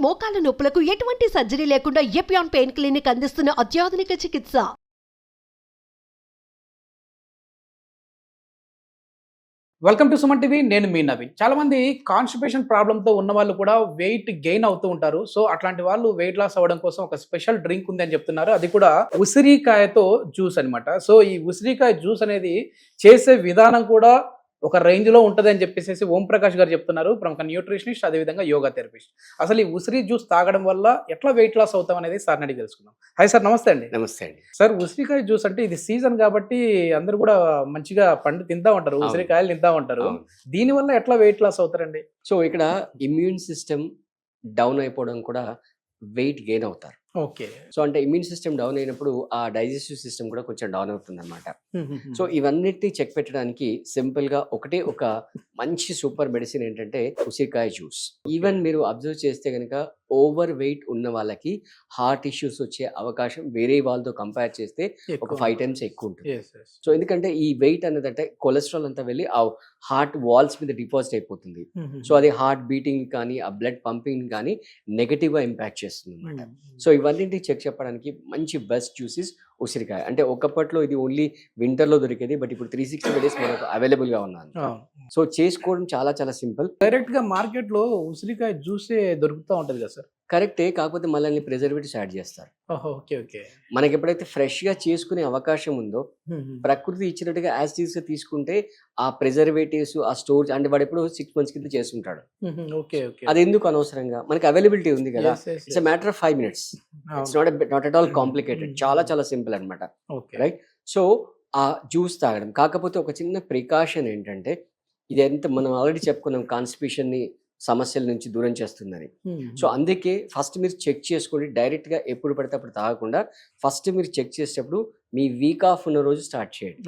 మోకాల నొప్పులకు ఎటువంటి సర్జరీ లేకుండా ఎపియాన్ పెయిన్ క్లినిక్ అందిస్తున్న అత్యాధునిక చికిత్స. Welcome to Suman TV. నేను మీ నవీన్. చాలా మంది కాన్స్టిపేషన్ ప్రాబ్లంతో ఉన్న వాళ్ళు కూడా వెయిట్ గెయిన్ అవుతూ ఉంటారు. సో అట్లాంటి వాళ్ళు వెయిట్ లాస్ అవ్వడం కోసం ఒక స్పెషల్ డ్రింక్ ఉంది అని చెప్తున్నారు. అది కూడా ఉసిరికాయతో జ్యూస్ అన్నమాట. సో ఈ ఉసిరికాయ జ్యూస్ అనేది చేసే విధానం కూడా ఒక రేంజ్ లో ఉంటది అని చెప్పేసి ఓం ప్రకాష్ గారు చెప్తున్నారు, ప్రముఖ న్యూట్రిషనిస్ట్, అదేవిధంగా యోగా థెరపిస్ట్. అసలు ఈ ఉసిరి జ్యూస్ తాగడం వల్ల ఎట్లా వెయిట్ లాస్ అవుతాం అనేది సార్ అడిగి తెలుసుకుందాం. హాయ్ సార్, నమస్తే అండి. నమస్తే అండి సార్, ఉసిరికాయ జ్యూస్ అంటే ఇది సీజన్ కాబట్టి అందరూ కూడా మంచిగా పండు తింటా ఉంటారు, ఉసిరికాయలు తింటా ఉంటారు. దీని వల్ల ఎట్లా వెయిట్ లాస్ అవుతారండి? సో ఇక్కడ ఇమ్యూన్ సిస్టమ్ డౌన్ అయిపోవడం కూడా వెయిట్ గెయిన్ అవుతారు. ఓకే. సో అంటే ఇమ్యూన్ సిస్టమ్ డౌన్ అయినప్పుడు ఆ డైజెస్టివ్ సిస్టమ్ కూడా కొంచెం డౌన్ అవుతుంది అనమాట. సో ఇవన్నిటిని చెక్ పెట్టడానికి సింపుల్ గా ఒక మంచి సూపర్ మెడిసిన్ ఏంటంటే ఉసిరికాయ జ్యూస్. ఈవెన్ మీరు అబ్జర్వ్ చేస్తే కనుక ఓవర్ వెయిట్ ఉన్న వాళ్ళకి హార్ట్ ఇష్యూస్ వచ్చే అవకాశం వేరే వాళ్ళతో కంపేర్ చేస్తే ఒక 5 times ఎక్కువ ఉంటుంది. సో ఎందుకంటే ఈ వెయిట్ అనేది అంటే కొలెస్ట్రాల్ అంతా వెళ్ళి ఆ హార్ట్ వాల్స్ మీద డిపాజిట్ అయిపోతుంది. సో అది హార్ట్ బీటింగ్ కానీ ఆ బ్లడ్ పంపింగ్ కానీ నెగటివ్ గా ఇంపాక్ట్ చేస్తుంది అనమాట. సో ఇవన్నింటినీ చెక్ చెప్పడానికి మంచి బెస్ట్ జ్యూసెస్ ఉసిరికాయ. అంటే ఒకప్పట్లో ఇది ఓన్లీ వింటర్ లో దొరికేది, బట్ ఇప్పుడు 365 days మనకు అవైలబుల్ గా ఉన్నాను. సో చేసుకోవడం చాలా చాలా సింపుల్. డైరెక్ట్ గా మార్కెట్ లో ఉసిరికాయ జ్యూసే దొరుకుతూ ఉంటది కదా సార్? కరెక్టే, కాకపోతే మళ్ళీ ప్రిజర్వేటివ్స్ యాడ్ చేస్తారు. ఓకే. మనకి ఎప్పుడైతే ఫ్రెష్ గా చేసుకునే అవకాశం ఉందో ప్రకృతి ఇచ్చినట్టుగా యాజ్ గా తీసుకుంటే ఆ ప్రిజర్వేటివ్స్ ఆ స్టోర్ అంటే వాడు ఎప్పుడు 6 months కింద చేస్తుంటాడు. అది ఎందుకు అనవసరంగా? మనకి అవైలబిలిటీ ఉంది కదా. It's matter of 5 minutes. It's not at all complicated. చాలా చాలా సింపుల్ అనమాట. రైట్. సో ఆ జ్యూస్ తాగడం. కాకపోతే ఒక చిన్న ప్రికాషన్ ఏంటంటే, ఇది ఎంత మనం ఆల్రెడీ చెప్పుకున్నాం కాన్స్టిపేషన్ ని సమస్యల నుంచి దూరం చేస్తుందని. సో అందుకే ఫస్ట్ మీరు చెక్ చేసుకోండి. డైరెక్ట్ గా ఎప్పుడు పడితే అప్పుడు తాగకుండా ఫస్ట్ మీరు చెక్ చేసేటప్పుడు మీ వీక్ ఆఫ్ ఉన్న రోజు స్టార్ట్ చేయండి.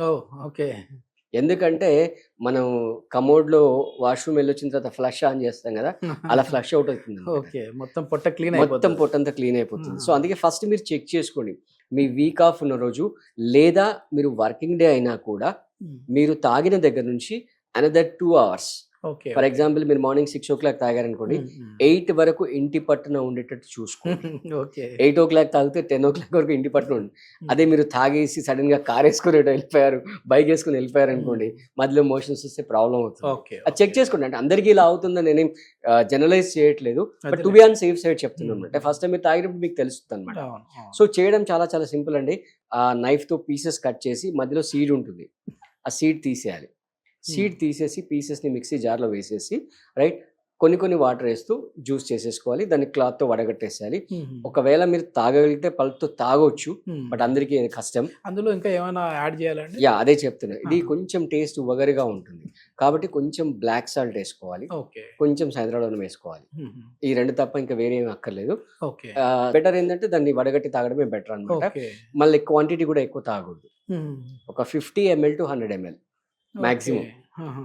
ఓకే. ఎందుకంటే మనం కమోడ్ లో వాష్రూమ్ వెళ్ళొచ్చిన తర్వాత ఫ్లష్ ఆన్ చేస్తాం కదా, అలా ఫ్లష్ అవుట్ అవుతుంది. మొత్తం పొట్టంతా క్లీన్ అయిపోతుంది. సో అందుకే ఫస్ట్ మీరు చెక్ చేసుకోండి మీ వీక్ ఆఫ్ ఉన్న రోజు, లేదా మీరు వర్కింగ్ డే అయినా కూడా మీరు తాగిన దగ్గర నుంచి అనదర్ 2 hours. ఫర్ ఎగ్జాంపుల్ మీరు మార్నింగ్ 6 o'clock తాగారనుకోండి, 8 వరకు ఇంటి పట్టున ఉండేటట్టు చూసుకోండి. 8 o'clock తాగితే 10 o'clock వరకు ఇంటి పట్టున ఉంది. అదే మీరు తాగేసి సడన్ గా కార్ వేసుకుని వెళ్ళిపోయారు, బైక్ వేసుకుని వెళ్ళిపోయారు అనుకోండి, మధ్యలో మోషన్స్ వస్తే ప్రాబ్లం అవుతుంది. అది చెక్ చేసుకోండి. అంటే అందరికీ ఇలా అవుతుందని నేనేం జనరలైజ్ చేయట్లేదు, but to be on safe side చెప్తున్నాను. అంటే ఫస్ట్ టైం మీరు తాగినప్పుడు మీకు తెలుస్తుంది అనమాట. సో చేయడం చాలా చాలా సింపుల్ అండి. ఆ నైఫ్ తో పీసెస్ కట్ చేసి మధ్యలో సీడ్ ఉంటుంది, ఆ సీడ్ తీసేయాలి. సీడ్ తీసేసి పీసెస్ని మిక్సీ జార్లో వేసేసి రైట్ కొన్ని వాటర్ వేస్తూ జ్యూస్ చేసేసుకోవాలి. దాన్ని క్లాత్తో వడగట్టేసేయాలి. ఒకవేళ మీరు తాగగలిగితే పల్ప్తో తాగొచ్చు, బట్ అందరికీ అది కష్టం. అందులో ఇంకా ఏమైనా యాడ్ చేయాలండి? అదే చెప్తున్నా. ఇది కొంచెం టేస్ట్ వగరుగా ఉంటుంది కాబట్టి కొంచెం బ్లాక్ సాల్ట్ వేసుకోవాలి, కొంచెం సైద్రాలోనం వేసుకోవాలి. ఈ 2 తప్ప ఇంకా వేరే ఏమి అక్కర్లేదు. బెటర్ ఏంటంటే దాన్ని వడగట్టి తాగడమే బెటర్ అనమాట. మళ్ళీ క్వాంటిటీ కూడా ఎక్కువ తాగకూడదు. ఒక 50 ml to 100 ml maximum.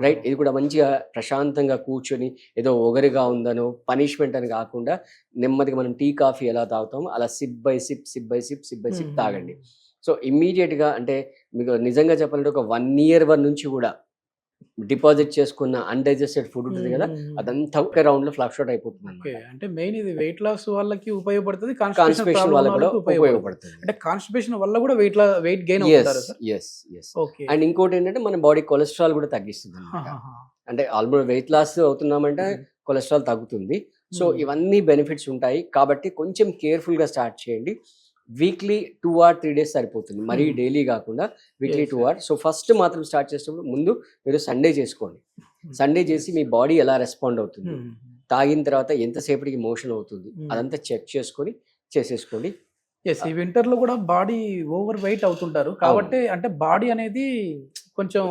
Right. ఇది కూడా మంచిగా ప్రశాంతంగా కూర్చొని ఏదో ఒగరుగా ఉందనో పనిష్మెంట్ అని కాకుండా నెమ్మదిగా మనం టీ కాఫీ ఎలా తాగుతామో అలా సిప్ బై సిప్ తాగండి. సో ఇమ్మీడియట్ గా అంటే మీకు నిజంగా చెప్పాలంటే ఒక 1 year నుంచి కూడా డిపాజిట్ చేసుకున్న అన్డైజెస్టెడ్ ఫుడ్ ఉంటుంది కదా, అదంతా ఒక రౌండ్ లో ఫ్లష్ అవుట్ అయిపోతుంది. అంటే మెయిన్ ఇది వెయిట్ లాస్ వాళ్ళకి ఉపయోగపడుతుంది, కాన్స్టిపేషన్ వల్ల కూడా ఉపయోగపడుతుంది. అంటే కాన్స్టిపేషన్ వల్ల కూడా వెయిట్ గెయిన్ అవుతారు. అండ్ ఇంకోటి ఏంటంటే మన బాడీ కొలెస్ట్రాల్ కూడా తగ్గిస్తుంది అన్నమాట. అంటే ఆల్మోస్ట్ వెయిట్ లాస్ అవుతున్నామంటే కొలెస్ట్రాల్ తగ్గుతుంది. సో ఇవన్నీ బెనిఫిట్స్ ఉంటాయి కాబట్టి కొంచెం కేర్ఫుల్ గా స్టార్ట్ చేయండి. వీక్లీ 2 or 3 days సరిపోతుంది, మరీ డైలీ కాకుండా వీక్లీ 2 hours. సో ఫస్ట్ మాత్రం స్టార్ట్ చేసేటప్పుడు ముందు మీరు సండే చేసుకోండి. సండే చేసి మీ బాడీ ఎలా రెస్పాండ్ అవుతుంది, తాగిన తర్వాత ఎంతసేపటికి మోషన్ అవుతుంది, అదంతా చెక్ చేసుకొని చేసేసుకోండి. ఈ వింటర్ లో కూడా బాడీ ఓవర్ వెయిట్ అవుతుంటారు కాబట్టి అంటే బాడీ అనేది కొంచెం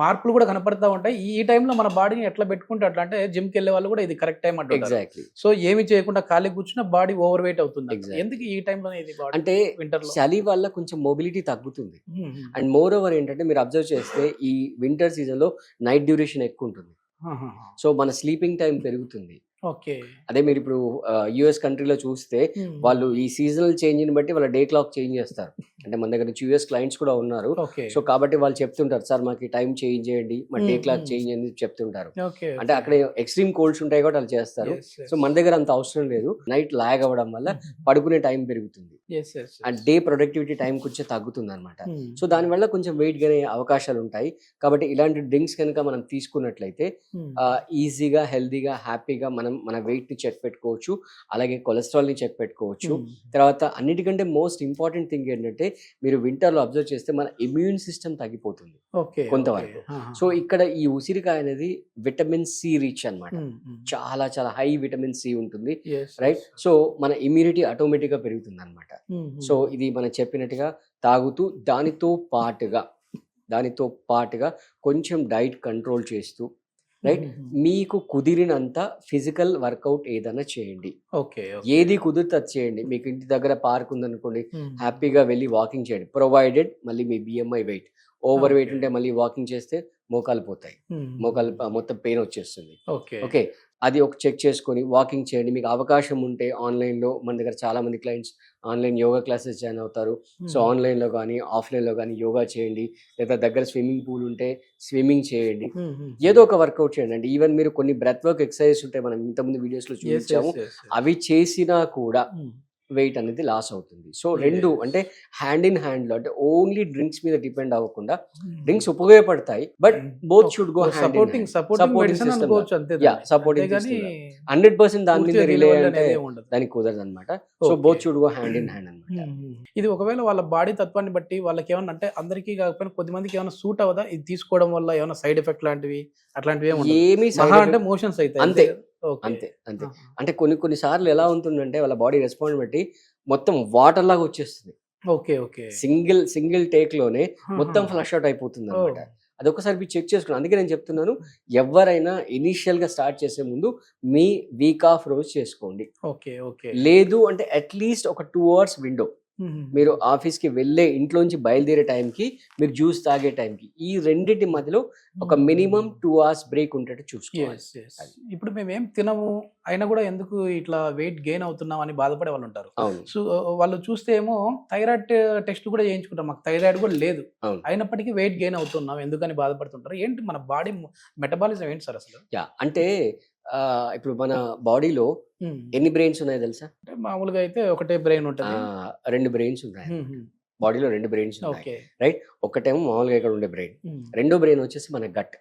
మార్పులు కూడా కనపడతా ఉంటాయి. ఈ టైంలో మన బాడీని ఎట్లా పెట్టుకుంటే అట్లా అంటే జిమ్కి వెళ్ళే వాళ్ళు కూడా ఇది కరెక్ట్ టైం అంటే. ఎగ్జాక్ట్లీ. సో ఏమి చేయకుండా ఖాళీ కూర్చున్న బాడీ ఓవర్ వెయిట్ అవుతుంది. ఎందుకు ఈ టైంలో ఇది అంటే వింటర్ చలి వల్ల కొంచెం మొబిలిటీ తగ్గుతుంది. అండ్ మోర్ ఓవర్ ఏంటంటే మీరు అబ్జర్వ్ చేస్తే ఈ వింటర్ సీజన్ లో నైట్ డ్యూరేషన్ ఎక్కువ ఉంటుంది. సో మన స్లీపింగ్ టైం పెరుగుతుంది. అదే మీరు ఇప్పుడు యుఎస్ కంట్రీలో చూస్తే వాళ్ళు ఈ సీజనల్ చేంజ్ ని బట్టి వాళ్ళ డే క్లాక్ చేంజ్ చేస్తారు. అంటే మన దగ్గర నుంచి యూఎస్ క్లయింట్స్ కూడా ఉన్నారు. ఓకే సో కాబట్టి వాళ్ళు చెప్తుంటారు, సార్ మాకు టైం చేంజ్ చేయండి, మా డే క్లాక్ చేంజ్ చేయండి చెప్తుంటారు. ఓకే అంటే అక్కడ ఎక్స్ట్రీమ్ కోల్డ్స్ ఉంటాయి కాబట్టి వాళ్ళు చేస్తారు. సో మన దగ్గర అంత అవసరం లేదు. నైట్ లాగ్ అవ్వడం వల్ల పడుకునే టైం పెరుగుతుంది అండ్ డే ప్రొడక్టివిటీ టైం కొంచెం తగ్గుతుంది అనమాట. సో దానివల్ల కొంచెం వెయిట్ గనే అవకాశాలు ఉంటాయి. కాబట్టి ఇలాంటి డ్రింక్స్ కనుక మనం తీసుకున్నట్లయితే ఈజీగా హెల్దీగా హ్యాపీగా మనం మన వెయిట్ ని చెక్ పెట్టుకోవచ్చు, అలాగే కొలెస్ట్రాల్ ని చెక్ పెట్టుకోవచ్చు. తర్వాత అన్నిటికంటే మోస్ట్ ఇంపార్టెంట్ థింగ్ ఏంటంటే మీరు వింటర్ లో అబ్జర్వ్ చేస్తే మన ఇమ్యూన్ సిస్టమ్ తగ్గిపోతుంది కొంతవరకు. సో ఇక్కడ ఈ ఉసిరికాయ అనేది విటమిన్ సి రిచ్ అన్నమాట. చాలా చాలా హై విటమిన్ సి ఉంటుంది, రైట్? సో మన ఇమ్యూనిటీ ఆటోమేటిక్ గా పెరుగుతుంది అనమాట. సో ఇది మనం చెప్పినట్టుగా తాగుతూ దానితో పాటుగా కొంచెం డైట్ కంట్రోల్ చేస్తూ, రైట్, మీకు కుదిరినంత ఫిజికల్ వర్కౌట్ ఏదైనా చేయండి. ఏది కుదిరితే అది చేయండి. మీకు ఇంటి దగ్గర పార్క్ ఉందనుకోండి, హ్యాపీగా వెళ్ళి వాకింగ్ చేయండి, ప్రొవైడెడ్ మళ్ళీ మీ బిఎంఐ వెయిట్ ఓవర్ వెయిట్ ఉంటే మళ్ళీ వాకింగ్ చేస్తే మోకాలు పోతాయి, మోకాలు మొత్తం పెయిన్ వచ్చేస్తుంది. ఓకే, అది ఒక చెక్ చేసుకొని వాకింగ్ చేయండి. మీకు అవకాశం ఉంటే ఆన్లైన్లో మన దగ్గర చాలా మంది clients online yoga classes join అవుతారు. సో ఆన్లైన్లో కానీ ఆఫ్లైన్లో కానీ యోగా చేయండి, లేదా దగ్గర స్విమ్మింగ్ పూల్ ఉంటే స్విమ్మింగ్ చేయండి, ఏదో ఒక వర్కౌట్ చేయండి. అంటే ఈవెన్ మీరు కొన్ని బ్రెత్ వర్క్ ఎక్సర్సైజెస్ ఉంటాయి, మనం ఇంతకుముందు వీడియోస్లో చూపించాము, అవి చేసినా కూడా వెయిట్ అనేది లాస్ అవుతుంది. సో రెండు అంటే హ్యాండ్ ఇన్ హ్యాండ్ లో, అంటే ఓన్లీ డ్రింక్స్ మీద డిపెండ్ అవ్వకుండా, డ్రింక్స్ ఉపయోగపడతాయి but both should go hand in hand. Supporting 100% దాని మీద రిలే అంటే దానికి కుదరదు అనమాట. So both should go hand in hand అనమాట. ఇది ఒకవేళ వాళ్ళ బాడీ తత్వాన్ని బట్టి వాళ్ళకి ఏమన్నా, అంటే అందరికీ కాకపోయినా కొద్దిమందికి ఏమైనా సూట్ అవ్వదా ఇది తీసుకోవడం వల్ల? ఏమైనా సైడ్ ఎఫెక్ట్ లాంటివి అట్లాంటివి ఏమి అంటే మోషన్స్ అయితే అంతే అంతే. అంటే కొన్ని సార్లు ఎలా ఉంటుందంటే వాళ్ళ బాడీ రెస్పాండ్ బట్టి మొత్తం వాటర్ లాగా వచ్చేస్తుంది. సింగిల్ టేక్ లోనే మొత్తం ఫ్లష్ అవుట్ అయిపోతుంది అనమాట. అదొకసారి మీరు చెక్ చేసుకున్నాను. అందుకే నేను చెప్తున్నాను, ఎవరైనా ఇనిషియల్ గా స్టార్ట్ చేసే ముందు మీ వీక్ ఆఫ్ రోజు చేసుకోండి. లేదు అంటే అట్లీస్ట్ ఒక 2 hours విండో, మీరు ఆఫీస్ కి వెళ్ళే ఇంట్లోంచి బయలుదేరే టైంకి, మీరు జ్యూస్ తాగే టైంకి, ఈ రెండింటి మధ్యలో ఒక మినిమం 2 hours బ్రేక్ ఉండేట్టు చూసుకోవాలి. ఇప్పుడు మేము ఏం తినము అయినా కూడా ఎందుకు ఇట్లా వెయిట్ గెయిన్ అవుతున్నాం అని బాధపడే వాళ్ళు ఉంటారు. సో వాళ్ళు చూస్తే ఏమో థైరాయిడ్ టెస్ట్ కూడా చేయించుకుంటాం, మాకు థైరాయిడ్ కూడా లేదు, అయినప్పటికీ వెయిట్ గెయిన్ అవుతున్నాం ఎందుకని బాధపడుతుంటారు. ఏంటి మన బాడీ మెటబాలిజం ఏంటి సార్ అసలు? అంటే ఇప్పుడు మన బాడీలో ఎన్ని బ్రెయిన్స్ ఉన్నాయో తెలుసా? మామూలుగా అయితే ఒకటే బ్రెయిన్ ఉంటుంది, 2 బ్రెయిన్స్ ఉన్నాయి బాడీలో, 2 బ్రెయిన్స్ ఉన్నాయి, రైట్? ఒకటేమో మామూలుగా ఇక్కడ ఉండే బ్రెయిన్, రెండో బ్రెయిన్ వచ్చేసి మన గట్,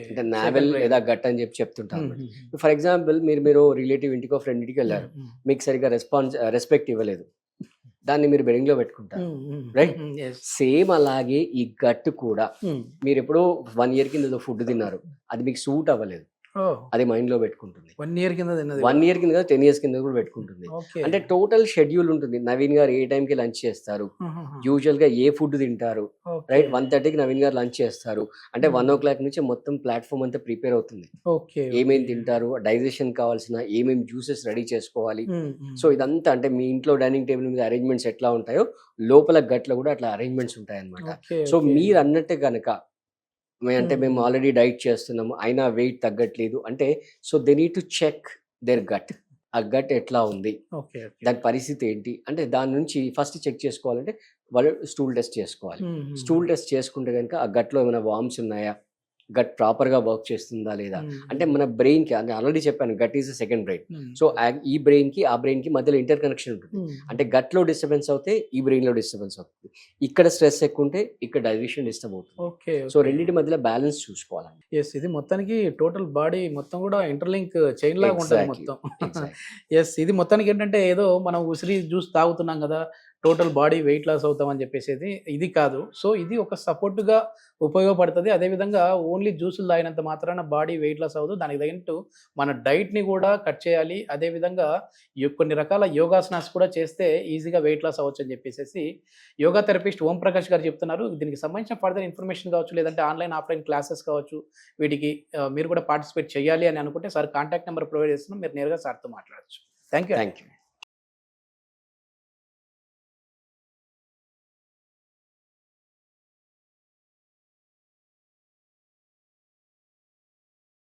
అంటే నావెల్ లేదా గట్ అని చెప్తుంటాం. ఫర్ ఎగ్జాంపుల్ మీరు రిలేటివ్ ఇంటికో ఫ్రెండ్ ఇంటికి వెళ్ళారు, మీకు సరిగ్గా రెస్పెక్ట్ ఇవ్వలేదు, దాన్ని మీరు బెడింగ్ లో పెట్టుకుంటారు, రైట్? సేమ్ అలాగే ఈ గట్ కూడా, మీరు ఎప్పుడో 1 year కింద ఫుడ్ తిన్నారు, అది మీకు సూట్ అవ్వలేదు, అది మైండ్ లో పెట్టుకుంటుంది. 1 year కింద 10 years కింద కూడా పెట్టుకుంటుంది. అంటే టోటల్ షెడ్యూల్ ఉంటుంది. నవీన్ గారు ఏ టైంకి లంచ్ చేస్తారు, యూజువల్ గా ఏ ఫుడ్ తింటారు, రైట్? 1:30కి నవీన్ గారు లంచ్ చేస్తారు అంటే 1 o'clock నుంచి మొత్తం ప్లాట్ఫామ్ అంతా ప్రిపేర్ అవుతుంది. ఏమేమి తింటారు, డైజెషన్ కావాల్సిన ఏమేమి జ్యూసెస్ రెడీ చేసుకోవాలి. సో ఇదంతా అంటే మీ ఇంట్లో డైనింగ్ టేబుల్ మీద అరేంజ్మెంట్స్ ఎట్లా ఉంటాయో లోపల గట్లో కూడా అట్లా అరేంజ్మెంట్స్ ఉంటాయి అన్నమాట. సో మీరు అన్నట్టే కనుక అంటే మేము ఆల్రెడీ డైట్ చేస్తున్నాము అయినా వెయిట్ తగ్గట్లేదు అంటే, so they need to check their gut. ఆ గట్ ఎట్లా ఉంది, దాని పరిస్థితి ఏంటి అంటే దాని నుంచి ఫస్ట్ చెక్ చేసుకోవాలంటే వాళ్ళు స్టూల్ టెస్ట్ చేసుకోవాలి. స్టూల్ టెస్ట్ చేసుకుంటే కనుక ఆ గట్లో ఏమైనా వామ్స్ ఉన్నాయా, గట్ ప్రాపర్ గా వర్క్ చేస్తుందా లేదా, అంటే మన బ్రెయిన్ కి, అంటే ఆల్రెడీ చెప్పాను gut is second brain. So ఈ బ్రెయిన్ కి ఆ బ్రెయిన్ కి మధ్యలో ఇంటర్ కనెక్షన్ ఉంటుంది. అంటే గట్ లో డిస్టర్బెన్స్ అవుతే ఈ బ్రెయిన్ లో డిస్టర్బెన్స్ అవుతుంది, ఇక్కడ స్ట్రెస్ ఎక్కువ ఉంటే ఇక్కడ డైజెషన్ డిస్టర్బ్ అవుతుంది. సో రెండింటి మధ్యలో బ్యాలెన్స్ చూసుకోవాలండి. ఇది మొత్తానికి టోటల్ బాడీ మొత్తం కూడా ఇంటర్లింక్ చైన్ లాగా ఉంటుంది మొత్తం. ఇది మొత్తానికి ఏంటంటే ఏదో మనం ఉసిరి జ్యూస్ తాగుతున్నాం కదా టోటల్ బాడీ వెయిట్ లాస్ అవుతామని చెప్పేసి ఇది కాదు. సో ఇది ఒక సపోర్ట్గా ఉపయోగపడుతుంది. అదేవిధంగా ఓన్లీ జ్యూసులు తాగినంత మాత్రాన బాడీ వెయిట్ లాస్ అవ్వదు, దానికి తగినట్టు మన డైట్ని కూడా కట్ చేయాలి. అదేవిధంగా కొన్ని రకాల యోగాసనాస్ కూడా చేస్తే ఈజీగా వెయిట్ లాస్ అవ్వచ్చు అని చెప్పేసి యోగా థెరపిస్ట్ ఓం ప్రకాష్ గారు చెప్తున్నారు. దీనికి సంబంధించిన ఫర్దర్ ఇన్ఫర్మేషన్ కావచ్చు, లేదంటే ఆన్లైన్ ఆఫ్లైన్ క్లాసెస్ కావచ్చు, వీటికి మీరు కూడా పార్టిసిపేట్ చేయాలి అని అనుకుంటే సార్ కాంటాక్ట్ నెంబర్ ప్రొవైడ్ చేస్తున్నాం, మీరు నేరుగా సార్తో మాట్లాడచ్చు. Thank you.